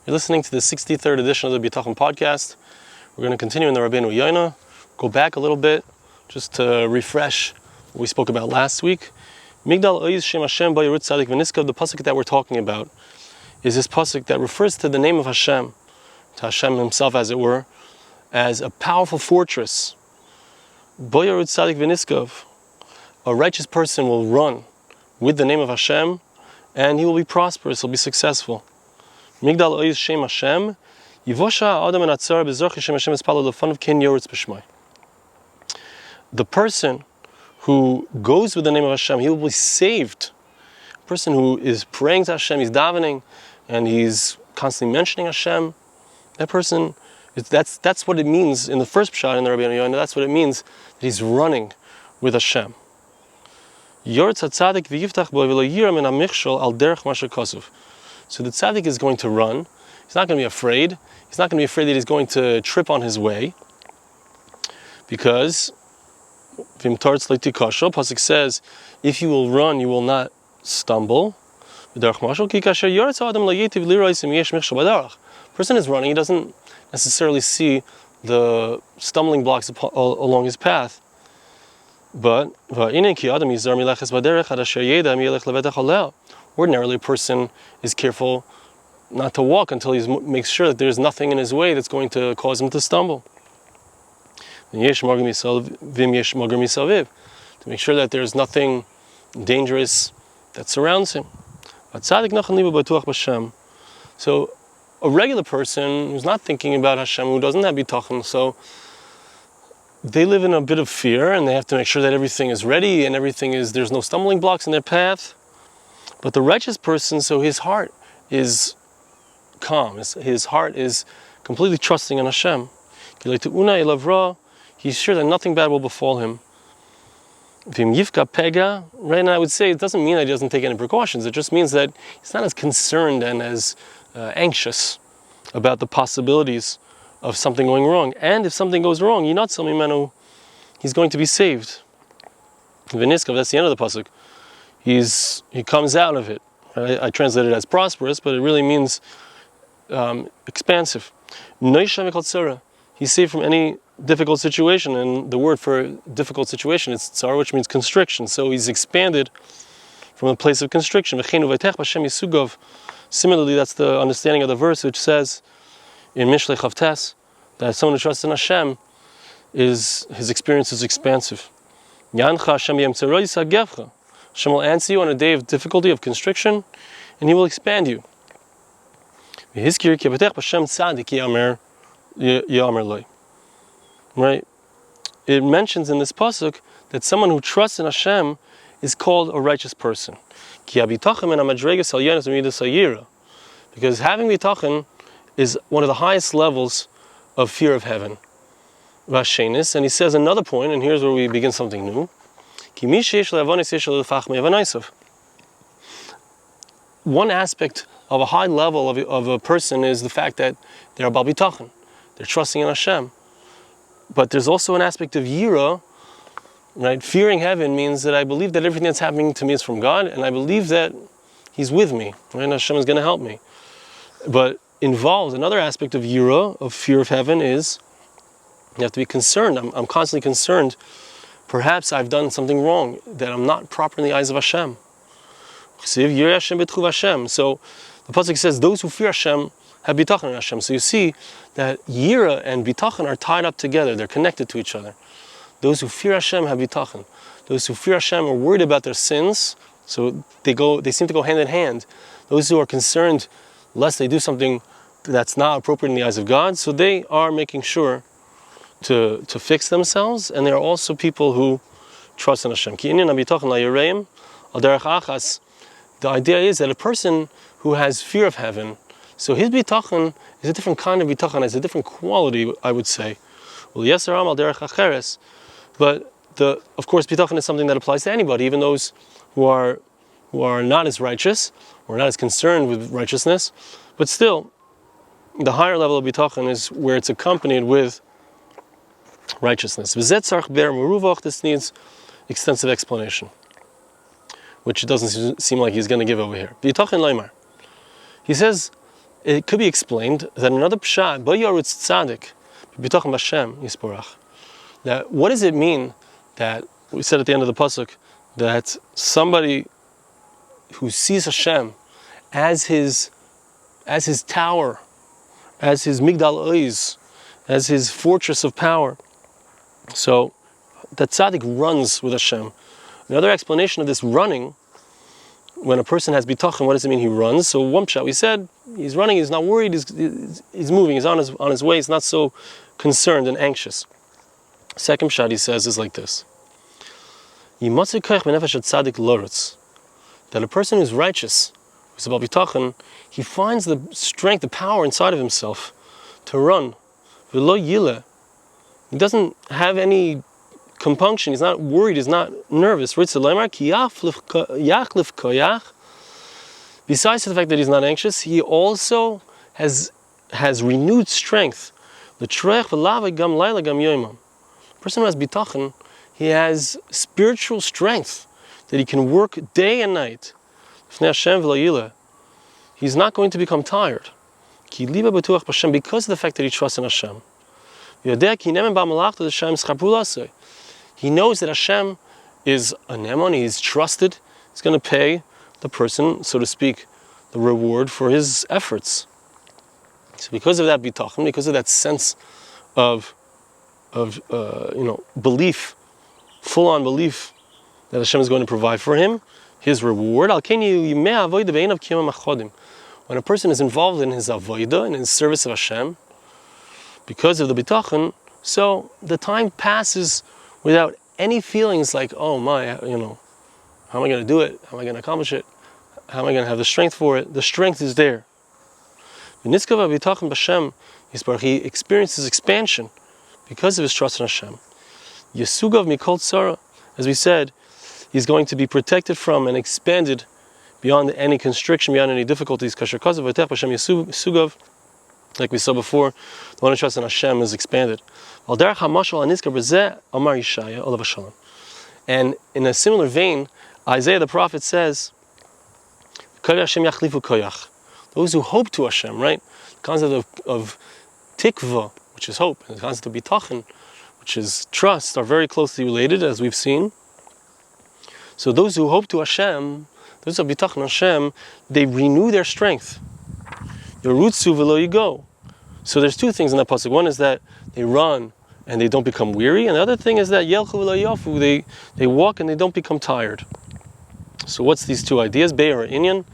You're listening to the 63rd edition of the Bitachon podcast. We're going to continue in the Rabenu Yonah, go back a little bit, just to refresh what we spoke about last week. Migdal Oiz Shem Hashem Ba Yirut Tzadik V'Niskav, the pasuk that we're talking about, is this pasuk that refers to the name of Hashem, to Hashem himself as it were, as a powerful fortress. Ba Yirut Tzadik V'Niskav, a righteous person will run with the name of Hashem, and he will be prosperous, he'll be successful. Migdal Oiz Shem Hashem, Yivosha Adam and Atzar B'Zorch Shem Hashem Espalo L'Fanav Kin Yoretz B'Shmai. The person who goes with the name of Hashem, he will be saved. A person who is praying to Hashem, he's davening, and he's constantly mentioning Hashem, that person, that's what it means in the first pshat in the Rabenu Yonah, that's what it means that he's running with Hashem. Yoretz HaTzadik V'Yiftach Bo V'Lo Yira Min HaMichshol Al Derech Ma Shekasuv. So the tzaddik is going to run. He's not going to be afraid. He's not going to be afraid that he's going to trip on his way. Because Vim Tartz Leiti Kasho, pasuk says, if you will run, you will not stumble. Person is running, he doesn't necessarily see the stumbling blocks along his path. But ordinarily a person is careful not to walk until he makes sure that there's nothing in his way that's going to cause him to stumble. To make sure that there's nothing dangerous that surrounds him. So a regular person who's not thinking about Hashem, who doesn't have Bitachon, so they live in a bit of fear and they have to make sure that everything is ready and there's no stumbling blocks in their path. But the righteous person, so his heart is calm, his heart is completely trusting in Hashem. He's sure that nothing bad will befall him. Right now I would say it doesn't mean that he doesn't take any precautions, it just means that he's not as concerned and as anxious about the possibilities of something going wrong. And if something goes wrong, he's going to be saved. V'Niskav, that's the end of the pasuk. He comes out of it. I translate it as prosperous, but it really means expansive. He's saved from any difficult situation, and the word for difficult situation is tsar, which means constriction. So he's expanded from a place of constriction. Similarly, that's the understanding of the verse, which says in Mishlei Chavtes that someone who trusts in Hashem, his experience is expansive. Hashem will answer you on a day of difficulty, of constriction, and he will expand you. Right? It mentions in this pasuk that someone who trusts in Hashem is called a righteous person. Because having bitachon is one of the highest levels of fear of heaven. And he says another point, and here's where we begin something new. One aspect of a high level of a person is the fact that they're bal bitachon, they're trusting in Hashem. But there's also an aspect of yira, right? Fearing heaven means that I believe that everything that's happening to me is from God, and I believe that He's with me, right? Hashem is going to help me. But involved, another aspect of yira, of fear of heaven, is you have to be concerned. I'm constantly concerned. Perhaps I've done something wrong, that I'm not proper in the eyes of Hashem. So the pasuk says, those who fear Hashem have bitachon in Hashem. So you see that yira and bitachon are tied up together. They're connected to each other. Those who fear Hashem have bitachon. Those who fear Hashem are worried about their sins, so they seem to go hand in hand. Those who are concerned lest they do something that's not appropriate in the eyes of God, so they are making sure to fix themselves, and they are also people who trust in Hashem. The idea is that a person who has fear of heaven, so his bitachon is a different kind of bitachon, it's a different quality, I would say. But of course, bitachon is something that applies to anybody, even those who are not as righteous or not as concerned with righteousness. But still, the higher level of bitachon is where it's accompanied with righteousness. This needs extensive explanation, which it doesn't seem like he's going to give over here. He says it could be explained that another pshat, Bayarutz Tzadik, Bitachon Hashem Yisborach. That what does it mean that we said at the end of the pasuk that somebody who sees Hashem as his tower, as his Migdal Oiz, as his fortress of power, so that tzaddik runs with Hashem. Another explanation of this running, when a person has bitachon, what does it mean he runs? So one pshat, we said he's running, he's not worried, he's moving, he's on his way, he's not so concerned and anxious. Second pshat he says is like this: that a person who's righteous, who's about bitachon, he finds the strength, the power inside of himself to run. He doesn't have any compunction, he's not worried, he's not nervous. Besides the fact that he's not anxious, he also has renewed strength. The person who has bitachon, he has spiritual strength that he can work day and night. He's not going to become tired because of the fact that he trusts in Hashem. He knows that Hashem is a Neman, he's trusted, he's going to pay the person, so to speak, the reward for his efforts. So because of that bitachon, because of that sense of belief, full-on belief that Hashem is going to provide for him, his reward. When a person is involved in his avodah, in his service of Hashem, because of the bitachon, so the time passes without any feelings like, oh my, how am I going to do it? How am I going to accomplish it? How am I going to have the strength for it? The strength is there. He experiences expansion because of his trust in Hashem. Yesugav mikol tzara, as we said, he's going to be protected from and expanded beyond any constriction, beyond any difficulties. Like we saw before, the one who trusts in Hashem is expanded. And in a similar vein, Isaiah the prophet says, those who hope to Hashem, right? The concept of tikva, which is hope, and the concept of bitachon, which is trust, are very closely related, as we've seen. So those who hope to Hashem, those who have bitachon Hashem, they renew their strength. Yorutzu v'lo yigo. So there's two things in that pasuk. One is that they run and they don't become weary, and the other thing is that yelchu v'lo yafu, they walk and they don't become tired. So what's these two ideas? Be'er or inyan?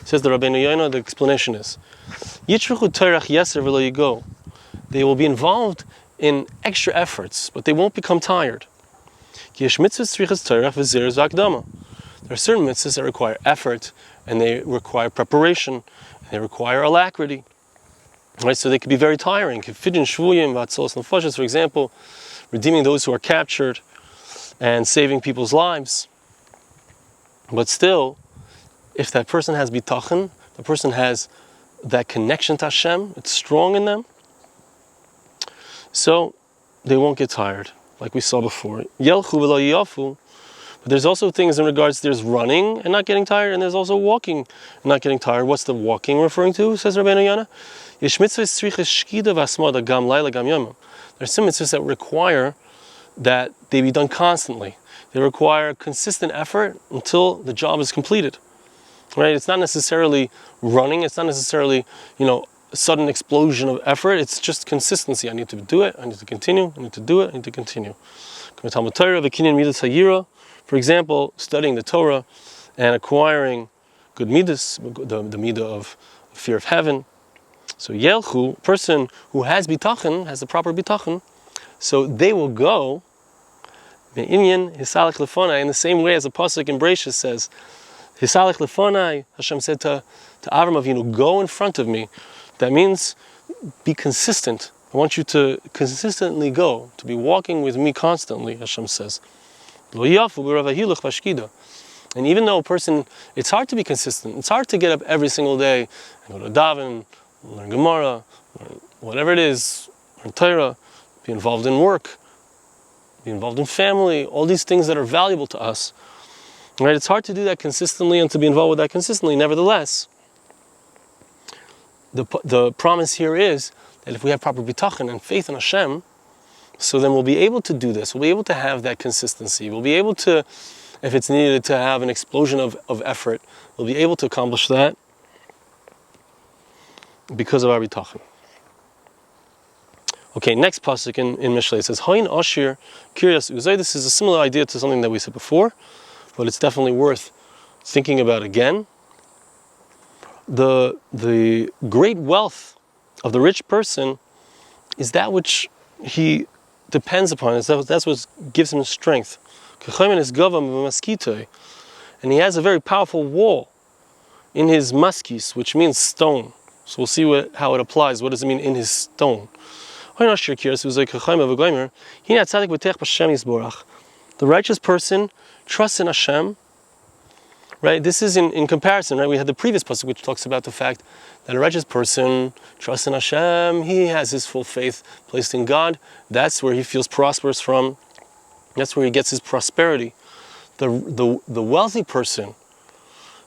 Says the Rabenu Yonah, the explanation is yitzruchu toirach yeser v'lo yigo. They will be involved in extra efforts, but they won't become tired. There are certain mitzvahs that require effort, and they require preparation, and they require alacrity. Right? So they can be very tiring. For example, redeeming those who are captured and saving people's lives. But still, if that person has bitachon, the person has that connection to Hashem, it's strong in them, so they won't get tired, like we saw before. Yelchu v'lo yafu. But there's also things in regards, there's running and not getting tired, and there's also walking and not getting tired. What's the walking referring to, says Rabenu Yonah? There's some mitzvahs that require that they be done constantly. They require consistent effort until the job is completed. Right? It's not necessarily running, it's not necessarily, a sudden explosion of effort, it's just consistency. I need to do it, I need to continue, I need to do it, I need to continue. For example, studying the Torah and acquiring good midas, the midah of fear of heaven. So Yelchu, person who has bitachon, has the proper bitachon, so they will go in the same way as the pasuk in Bereshis says, Hisalech lefonai, Hashem said to Avram Avinu, go in front of me. That means be consistent. I want you to consistently go, to be walking with me constantly, Hashem says. And even though a person, it's hard to be consistent, it's hard to get up every single day and go to daven, learn Gemara, whatever it is, learn Torah, be involved in work, be involved in family, all these things that are valuable to us. Right? It's hard to do that consistently and to be involved with that consistently. Nevertheless, the promise here is that if we have proper bitachon and faith in Hashem, so then we'll be able to do this. We'll be able to have that consistency. We'll be able to, if it's needed to have an explosion of effort, we'll be able to accomplish that because of our bitachon. Okay, next pasuk in Mishlei, it says, Hain Ashir Kiryas Uzay. This is a similar idea to something that we said before, but it's definitely worth thinking about again. The great wealth of the rich person is that which he depends upon. That's what gives him strength. And he has a very powerful wall in his maskis, which means stone. So we'll see how it applies. What does it mean in his stone? The righteous person trusts in Hashem. Right? This is in comparison, right? We had the previous pasuk which talks about the fact that a righteous person trusts in Hashem. He has his full faith placed in God. That's where he feels prosperous from. That's where he gets his prosperity. The wealthy person,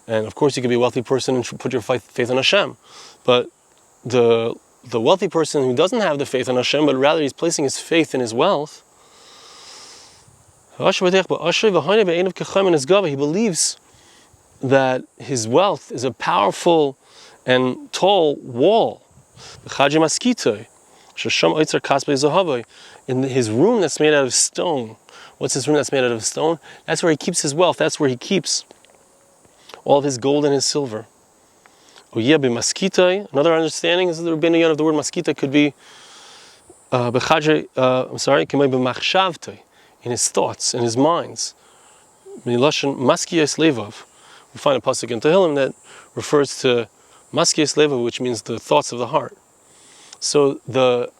and of course you can be a wealthy person and put your faith in Hashem, but the wealthy person who doesn't have the faith in Hashem, but rather he's placing his faith in his wealth, he believes that his wealth is a powerful and tall wall. In his room that's made out of stone. What's his room that's made out of stone? That's where he keeps his wealth. That's where he keeps all of his gold and his silver. Another understanding is that the Rabenu Yonah of the word maskita could be in his thoughts, in his minds. We find a pasuk in Tehillim that refers to maskiyas levav, which means the thoughts of the heart. So the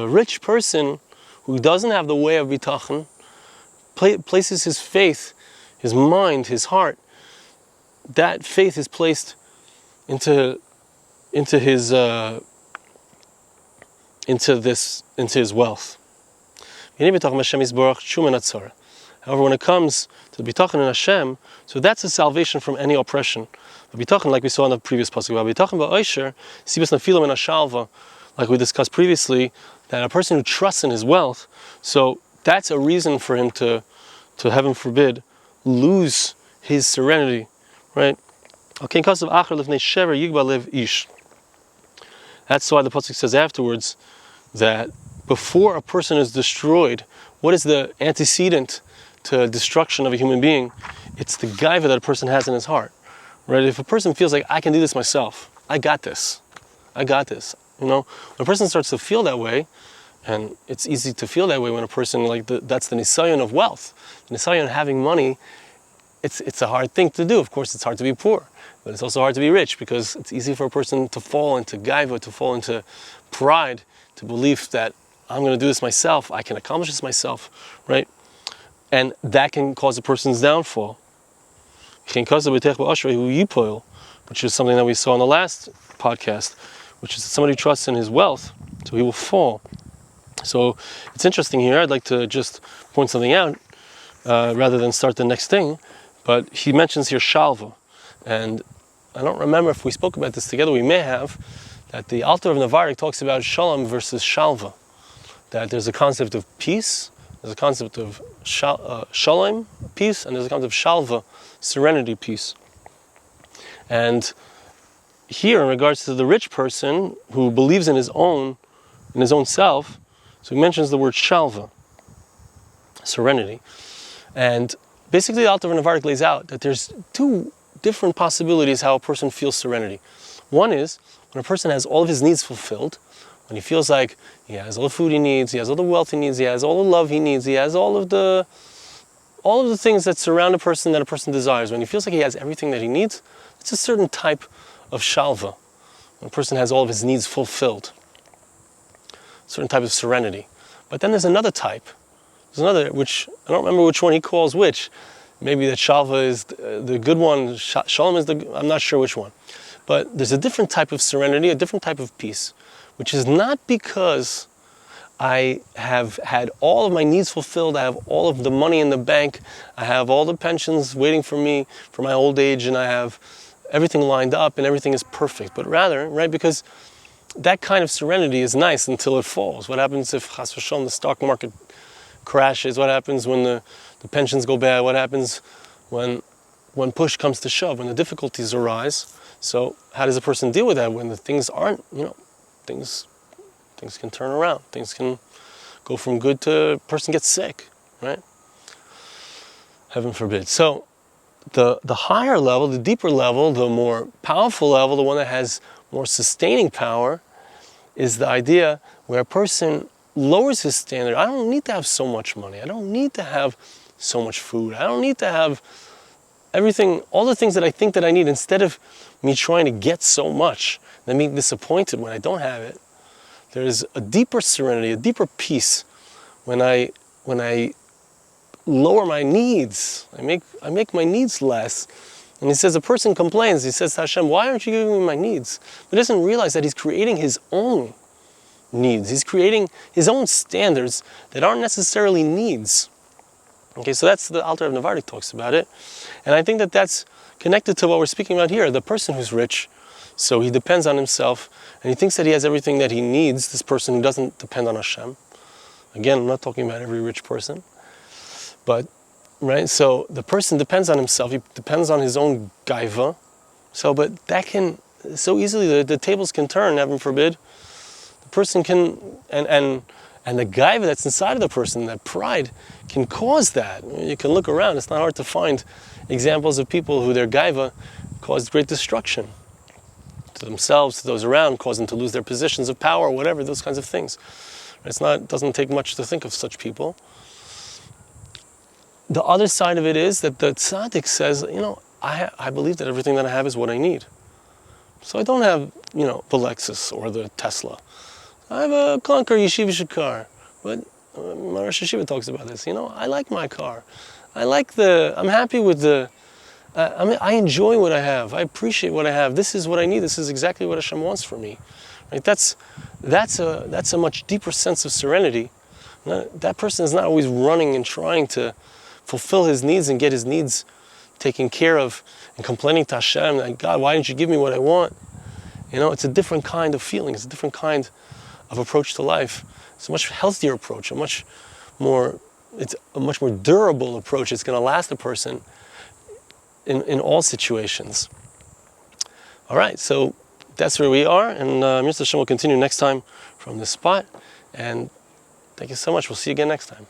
rich person who doesn't have the way of bitachon places his faith, his mind, his heart. That faith is placed into his wealth. However, when it comes to the bitachon in Hashem, so that's a salvation from any oppression. The bitachon, like we saw in the previous pasuk, bitachon ba'osher, sibas nefilim in hashalva, like we discussed previously, that a person who trusts in his wealth, so that's a reason for him to heaven forbid, lose his serenity, right? Okay, because of achar lifnei shever yigba lev ish. That's why the pasuk says afterwards that before a person is destroyed, what is the antecedent to destruction of a human being? It's the gaiva that a person has in his heart, right? If a person feels like, I can do this myself, I got this, you know, when a person starts to feel that way, and it's easy to feel that way when a person, that's the nisayon of wealth, the nisayon of having money. It's a hard thing to do. Of course, it's hard to be poor, but it's also hard to be rich, because it's easy for a person to fall into gaiva, to fall into pride, to believe that I'm going to do this myself, I can accomplish this myself, right? And that can cause a person's downfall. Which is something that we saw in the last podcast, which is that somebody trusts in his wealth, so he will fall. So it's interesting here. I'd like to just point something out rather than start the next thing. But he mentions here shalva, and I don't remember if we spoke about this together. We may have, that the Alter of Navarik talks about shalom versus shalva. That there's a concept of peace, there's a concept of shalom, peace, and there's a concept of shalva, serenity, peace. And here, in regards to the rich person who believes in his own self, so he mentions the word shalva, serenity. And basically, the Alter of Navarik lays out that there's two different possibilities how a person feels serenity. One is when a person has all of his needs fulfilled, when he feels like he has all the food he needs, he has all the wealth he needs, he has all the love he needs, he has all of the things that surround a person that a person desires. When he feels like he has everything that he needs, it's a certain type of shalva. When a person has all of his needs fulfilled, a certain type of serenity. But then there's another type. There's another, which I don't remember which one he calls which. Maybe that shalva is the good one, shalom is I'm not sure which one. But there's a different type of serenity, a different type of peace, which is not because I have had all of my needs fulfilled, I have all of the money in the bank, I have all the pensions waiting for me for my old age, and I have everything lined up and everything is perfect, but rather, right, because that kind of serenity is nice until it falls. What happens if, chas v'shalom, the stock market crashes? What happens when the pensions go bad? What happens when push comes to shove, when the difficulties arise? So how does a person deal with that when the things aren't, things can turn around. Things can go from good to a person gets sick, right? Heaven forbid. So the higher level, the deeper level, the more powerful level, the one that has more sustaining power, is the idea where a person lowers his standard. I don't need to have so much money. I don't need to have so much food. I don't need to have everything, all the things that I think that I need. Instead of me trying to get so much and being disappointed when I don't have it, there's a deeper serenity, a deeper peace when I lower my needs. I make my needs less. And he says, a person complains, he says to Hashem, why aren't you giving me my needs? But he doesn't realize that he's creating his own needs. He's creating his own standards that aren't necessarily needs. Okay, so that's the Alter of Navardik talks about it. And I think that that's connected to what we're speaking about here. The person who's rich, so he depends on himself, and he thinks that he has everything that he needs, this person who doesn't depend on Hashem. Again, I'm not talking about every rich person. But, right, so the person depends on himself, he depends on his own gaiva. So, but that can, so easily, the tables can turn, heaven forbid. The person can, and the gaiva that's inside of the person, that pride, can cause that. You can look around, it's not hard to find examples of people who their gaiva caused great destruction to themselves, to those around, caused them to lose their positions of power, whatever, those kinds of things. It doesn't take much to think of such people. The other side of it is that the tzaddik says, I believe that everything that I have is what I need. So I don't have, the Lexus or the Tesla. I have a clunker yeshivish car. But my Rosh Hashiva talks about this. I like my car. I'm happy with I enjoy what I have. I appreciate what I have. This is what I need. This is exactly what Hashem wants for me. Right? That's a much deeper sense of serenity. That person is not always running and trying to fulfill his needs and get his needs taken care of and complaining to Hashem, like, God, why didn't you give me what I want? It's a different kind of feeling. It's a different kind of approach to life. It's a much healthier approach, it's a much more durable approach. It's going to last a person in all situations. All right, so that's where we are, and Yiras Hashem will continue next time from this spot. And thank you so much. We'll see you again next time.